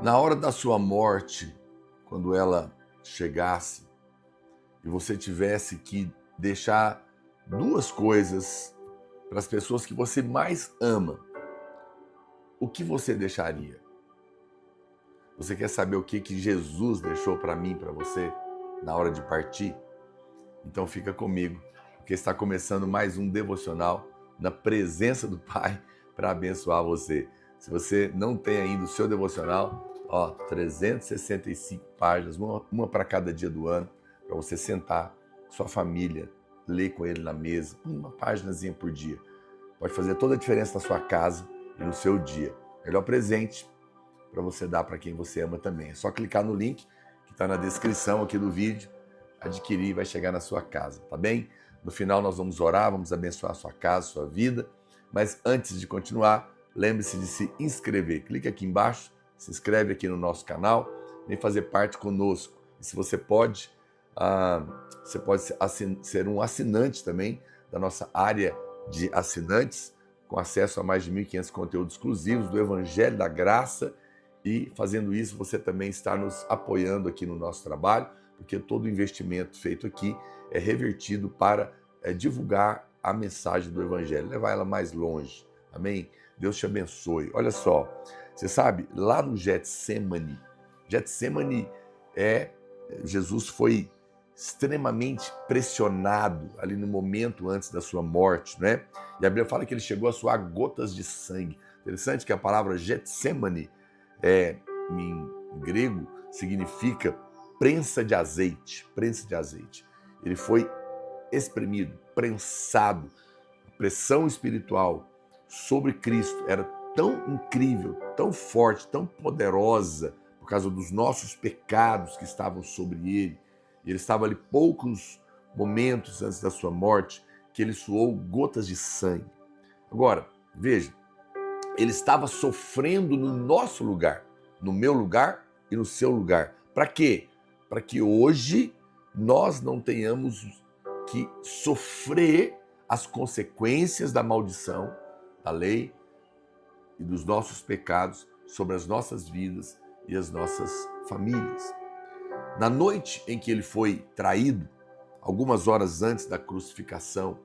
Na hora da sua morte, quando ela chegasse e você tivesse que deixar duas coisas para as pessoas que você mais ama, o que você deixaria? Você quer saber o que Jesus deixou para mim, para você, na hora de partir? Então fica comigo, porque está começando mais um devocional na presença do Pai para abençoar você. Se você não tem ainda o seu devocional, 365 páginas, uma para cada dia do ano, para você sentar, sua família, ler com ele na mesa, uma páginazinha por dia. Pode fazer toda a diferença na sua casa e no seu dia. Melhor presente para você dar para quem você ama também. É só clicar no link que está na descrição aqui do vídeo, adquirir e vai chegar na sua casa, tá bem? No final nós vamos orar, vamos abençoar a sua casa, a sua vida, mas antes de continuar, lembre-se de se inscrever. Clique aqui embaixo, se inscreve aqui no nosso canal, vem fazer parte conosco. E se você pode ser um assinante também da nossa área de assinantes, com acesso a mais de 1.500 conteúdos exclusivos do Evangelho da Graça. E fazendo isso, você também está nos apoiando aqui no nosso trabalho, porque todo investimento feito aqui é revertido para divulgar a mensagem do Evangelho, levar ela mais longe. Amém? Deus te abençoe. Olha só, você sabe, lá no Getsemane, Jesus foi extremamente pressionado ali no momento antes da sua morte, né? E a Bíblia fala que ele chegou a suar gotas de sangue. Interessante que a palavra Getsemane, em grego, significa prensa de azeite. Ele foi espremido, prensado. A pressão espiritual sobre Cristo era tão incrível, tão forte, tão poderosa, por causa dos nossos pecados que estavam sobre ele. Ele estava ali poucos momentos antes da sua morte, que ele suou gotas de sangue. Agora, veja, ele estava sofrendo no nosso lugar, no meu lugar e no seu lugar. Para quê? Para que hoje nós não tenhamos que sofrer as consequências da maldição, da lei e dos nossos pecados sobre as nossas vidas e as nossas famílias. Na noite em que ele foi traído, algumas horas antes da crucificação,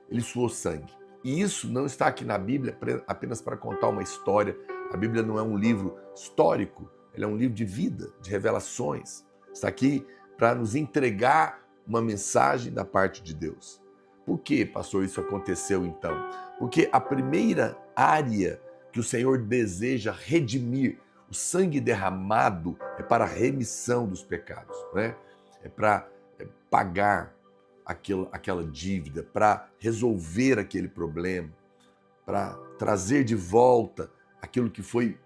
ele suou sangue. E isso não está aqui na Bíblia apenas para contar uma história. A Bíblia não é um livro histórico, ela é um livro de vida, de revelações. Está aqui para nos entregar uma mensagem da parte de Deus. Por que, pastor, isso aconteceu então? Porque a primeira área que o Senhor deseja redimir, o sangue derramado, é para a remissão dos pecados, né? É para pagar aquela dívida, para resolver aquele problema, para trazer de volta aquilo que foi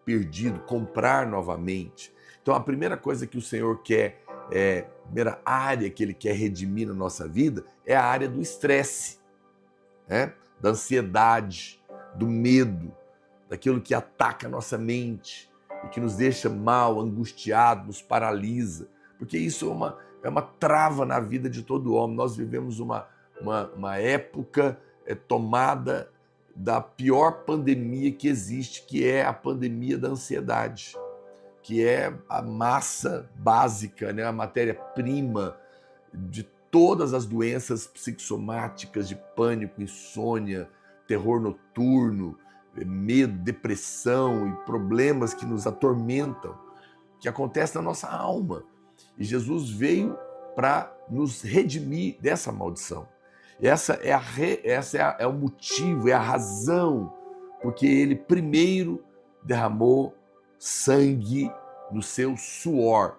perdido, comprar novamente. Então a primeira coisa que o Senhor quer, a primeira área que Ele quer redimir na nossa vida é a área do estresse, né? Da ansiedade, do medo, daquilo que ataca a nossa mente e que nos deixa mal, angustiado, nos paralisa, porque isso é uma trava na vida de todo homem. Nós vivemos uma época tomada da pior pandemia que existe, que é a pandemia da ansiedade, que é a massa básica, né? A matéria-prima de todas as doenças psicossomáticas, de pânico, insônia, terror noturno, medo, depressão e problemas que nos atormentam, que acontecem na nossa alma. E Jesus veio para nos redimir dessa maldição. Essa é o motivo, é a razão, porque ele primeiro derramou sangue no seu suor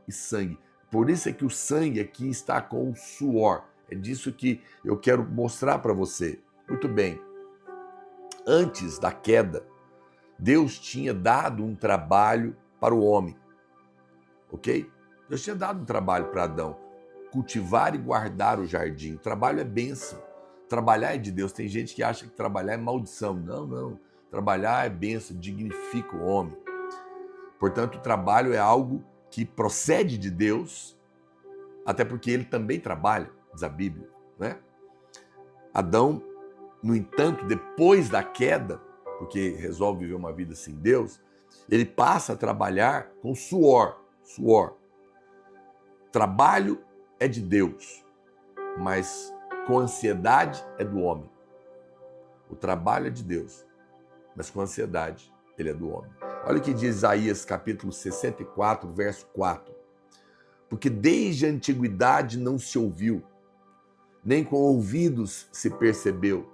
e sangue. Por isso é que o sangue aqui está com o suor. É disso que eu quero mostrar para você. Muito bem. Antes da queda, Deus tinha dado um trabalho para o homem, ok? Deus tinha dado um trabalho para Adão, cultivar e guardar o jardim. Trabalho é bênção, trabalhar é de Deus. Tem gente que acha que trabalhar é maldição. Não. Trabalhar é bênção, dignifica o homem. Portanto, o trabalho é algo que procede de Deus, até porque ele também trabalha, diz a Bíblia, né? Adão, no entanto, depois da queda, porque resolve viver uma vida sem Deus, Ele passa a trabalhar com suor. Suor. Trabalho é de Deus, mas com ansiedade é do homem. O trabalho é de Deus, mas com ansiedade ele é do homem. Olha o que diz Isaías capítulo 64, verso 4. Porque desde a antiguidade não se ouviu, nem com ouvidos se percebeu,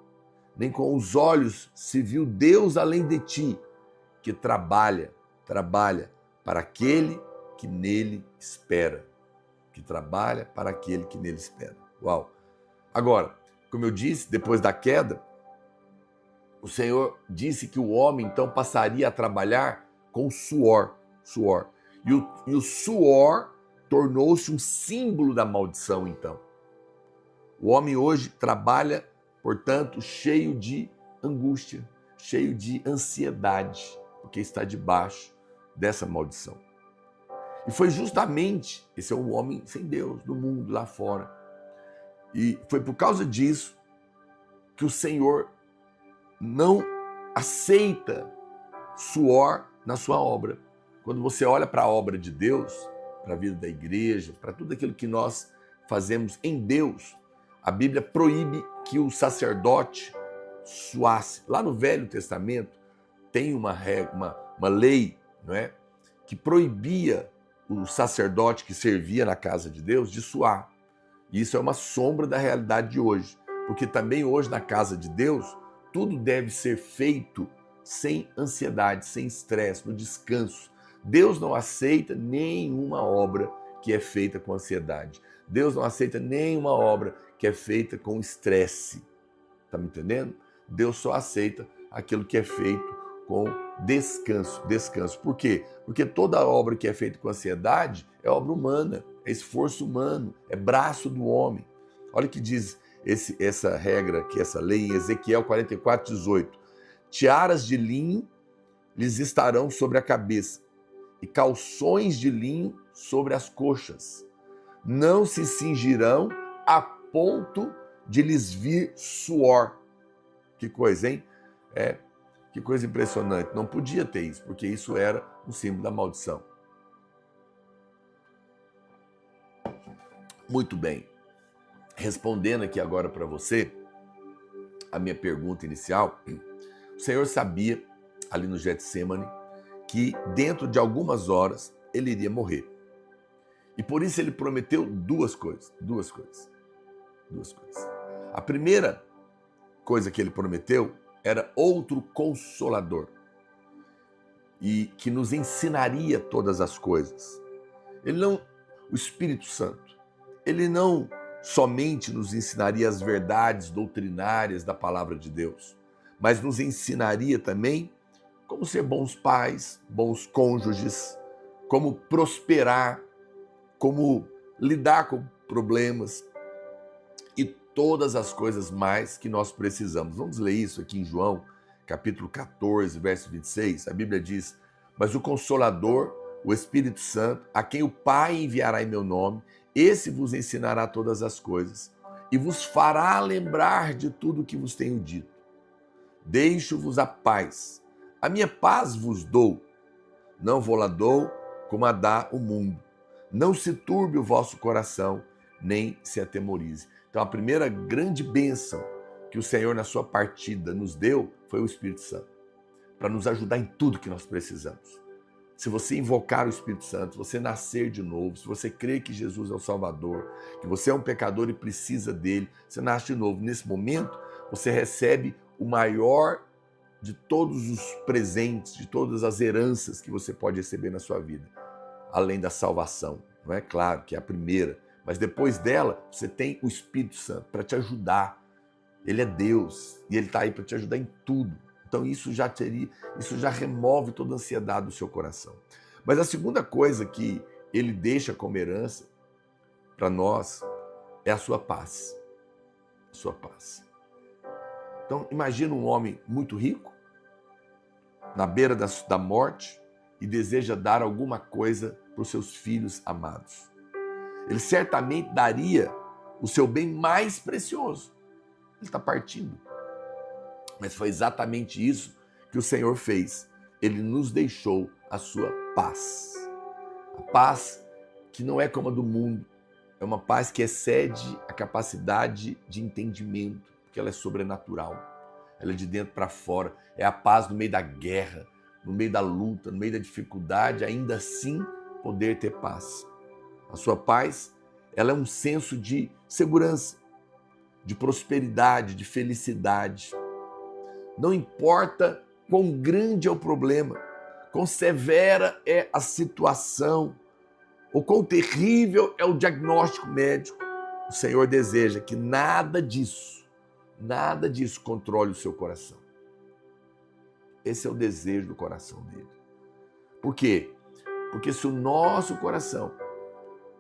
nem com os olhos se viu Deus além de ti, que trabalha para aquele que nele espera. Que trabalha para aquele que nele espera. Uau! Agora, como eu disse, depois da queda, o Senhor disse que o homem então passaria a trabalhar com suor. E o suor tornou-se um símbolo da maldição então. O homem hoje trabalha, portanto, cheio de angústia, cheio de ansiedade, porque está debaixo dessa maldição. E foi justamente, esse é um homem sem Deus, no mundo, lá fora. E foi por causa disso que o Senhor não aceita suor na sua obra. Quando você olha para a obra de Deus, para a vida da igreja, para tudo aquilo que nós fazemos em Deus, a Bíblia proíbe que o sacerdote suasse. Lá no Velho Testamento tem uma lei, não é, que proibia o sacerdote que servia na casa de Deus de suar. E isso é uma sombra da realidade de hoje, porque também hoje na casa de Deus tudo deve ser feito sem ansiedade, sem estresse, no descanso. Deus não aceita nenhuma obra que é feita com ansiedade. Deus não aceita nenhuma obra que é feita com estresse. Tá me entendendo? Deus só aceita aquilo que é feito com descanso. Descanso. Por quê? Porque toda obra que é feita com ansiedade é obra humana, é esforço humano, é braço do homem. Olha o que diz essa regra, essa lei em Ezequiel 44, 18. Tiaras de linho lhes estarão sobre a cabeça e calções de linho sobre as coxas. Não se cingirão a ponto de lhes vir suor. Que coisa, hein? Que coisa impressionante. Não podia ter isso, porque isso era um símbolo da maldição. Muito bem. Respondendo aqui agora para você, a minha pergunta inicial, o Senhor sabia, ali no Getsêmani, que dentro de algumas horas ele iria morrer. E por isso ele prometeu duas coisas. A primeira coisa que ele prometeu era outro consolador, e que nos ensinaria todas as coisas. O Espírito Santo, ele não somente nos ensinaria as verdades doutrinárias da palavra de Deus, mas nos ensinaria também como ser bons pais, bons cônjuges, como prosperar, como lidar com problemas e todas as coisas mais que nós precisamos. Vamos ler isso aqui em João, capítulo 14, verso 26. A Bíblia diz: mas o Consolador, o Espírito Santo, a quem o Pai enviará em meu nome, esse vos ensinará todas as coisas e vos fará lembrar de tudo o que vos tenho dito. Deixo-vos a paz. A minha paz vos dou. Não vou lá dou como a dá o mundo. Não se turbe o vosso coração, nem se atemorize. Então a primeira grande bênção que o Senhor na sua partida nos deu foi o Espírito Santo, para nos ajudar em tudo que nós precisamos. Se você invocar o Espírito Santo, se você nascer de novo, se você crer que Jesus é o Salvador, que você é um pecador e precisa dele, você nasce de novo. Nesse momento, você recebe o maior de todos os presentes, de todas as heranças que você pode receber na sua vida, além da salvação. Não é claro que é a primeira, mas depois dela, você tem o Espírito Santo para te ajudar. Ele é Deus e ele está aí para te ajudar em tudo. Então isso já remove toda a ansiedade do seu coração. Mas a segunda coisa que ele deixa como herança para nós é a sua paz. A sua paz. Então imagina um homem muito rico, na beira da morte, e deseja dar alguma coisa para os seus filhos amados. Ele certamente daria o seu bem mais precioso. Ele está partindo. Mas foi exatamente isso que o Senhor fez. ele nos deixou a sua paz. A paz que não é como a do mundo, é uma paz que excede a capacidade de entendimento, porque ela é sobrenatural, ela é de dentro para fora, é a paz no meio da guerra, no meio da luta, no meio da dificuldade, ainda assim poder ter paz. A sua paz, ela é um senso de segurança, de prosperidade, de felicidade. Não importa quão grande é o problema, quão severa é a situação, ou quão terrível é o diagnóstico médico, o Senhor deseja que nada disso controle o seu coração. Esse é o desejo do coração dele. Por quê? Porque se o nosso coração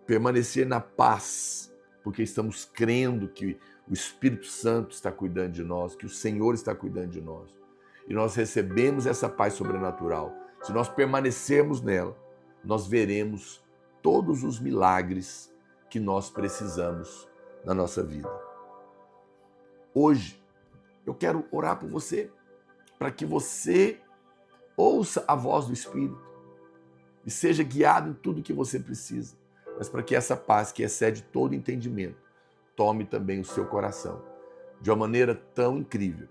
permanecer na paz, porque estamos crendo que o Espírito Santo está cuidando de nós, que o Senhor está cuidando de nós, e nós recebemos essa paz sobrenatural, se nós permanecermos nela, nós veremos todos os milagres que nós precisamos na nossa vida. Hoje, eu quero orar por você, para que você ouça a voz do Espírito e seja guiado em tudo que você precisa, mas para que essa paz que excede todo entendimento tome também o seu coração de uma maneira tão incrível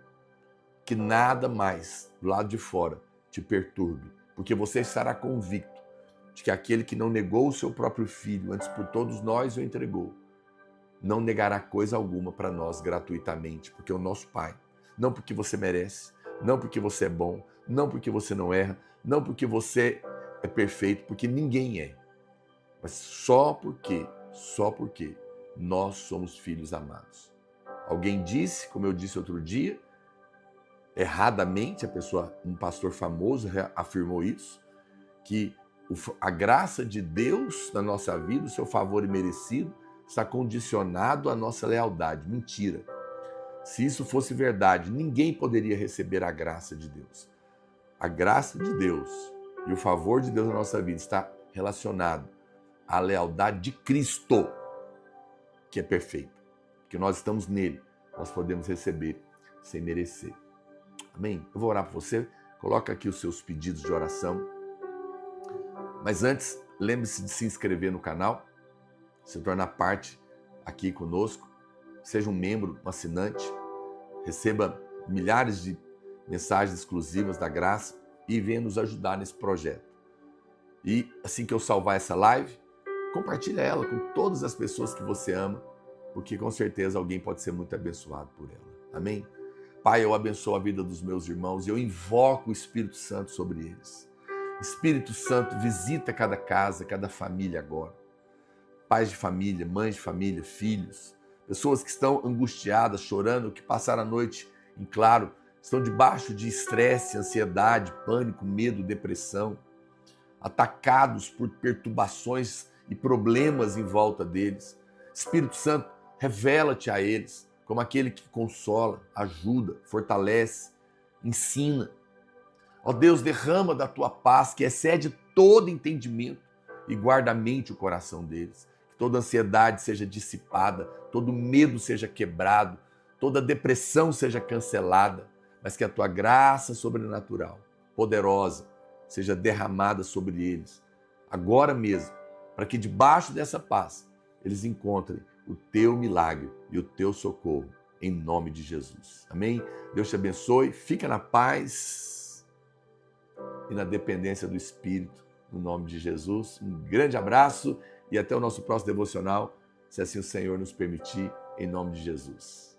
que nada mais do lado de fora te perturbe, porque você estará convicto de que aquele que não negou o seu próprio filho, antes por todos nós o entregou, não negará coisa alguma para nós gratuitamente, porque é o nosso Pai, não porque você merece, não porque você é bom, não porque você não erra, não porque você é perfeito, porque ninguém é, mas só porque nós somos filhos amados. Alguém disse, como eu disse outro dia, erradamente, um pastor famoso afirmou isso, que a graça de Deus na nossa vida, o seu favor imerecido, está condicionado à nossa lealdade. Mentira. Se isso fosse verdade, ninguém poderia receber a graça de Deus. A graça de Deus e o favor de Deus na nossa vida está relacionado à lealdade de Cristo, que é perfeito. Porque nós estamos nele, nós podemos receber sem merecer. Amém? Eu vou orar por você. Coloca aqui os seus pedidos de oração. Mas antes, lembre-se de se inscrever no canal, se tornar parte aqui conosco, seja um membro, um assinante, receba milhares de mensagens exclusivas da graça e venha nos ajudar nesse projeto. E assim que eu salvar essa live, compartilha ela com todas as pessoas que você ama, porque com certeza alguém pode ser muito abençoado por ela. Amém? Pai, eu abençoo a vida dos meus irmãos e eu invoco o Espírito Santo sobre eles. Espírito Santo, visita cada casa, cada família agora. Pais de família, mães de família, filhos, pessoas que estão angustiadas, chorando, que passaram a noite em claro, estão debaixo de estresse, ansiedade, pânico, medo, depressão, atacados por perturbações e problemas em volta deles. Espírito Santo, revela-te a eles como aquele que consola, ajuda, fortalece, ensina. Ó Deus, derrama da tua paz que excede todo entendimento e guarda a mente e o coração deles. Que toda ansiedade seja dissipada, todo medo seja quebrado, toda depressão seja cancelada, mas que a tua graça sobrenatural, poderosa, seja derramada sobre eles, agora mesmo, para que debaixo dessa paz eles encontrem o teu milagre e o teu socorro, em nome de Jesus. Amém? Deus te abençoe, fica na paz e na dependência do Espírito, no nome de Jesus. Um grande abraço e até o nosso próximo devocional, se assim o Senhor nos permitir, em nome de Jesus.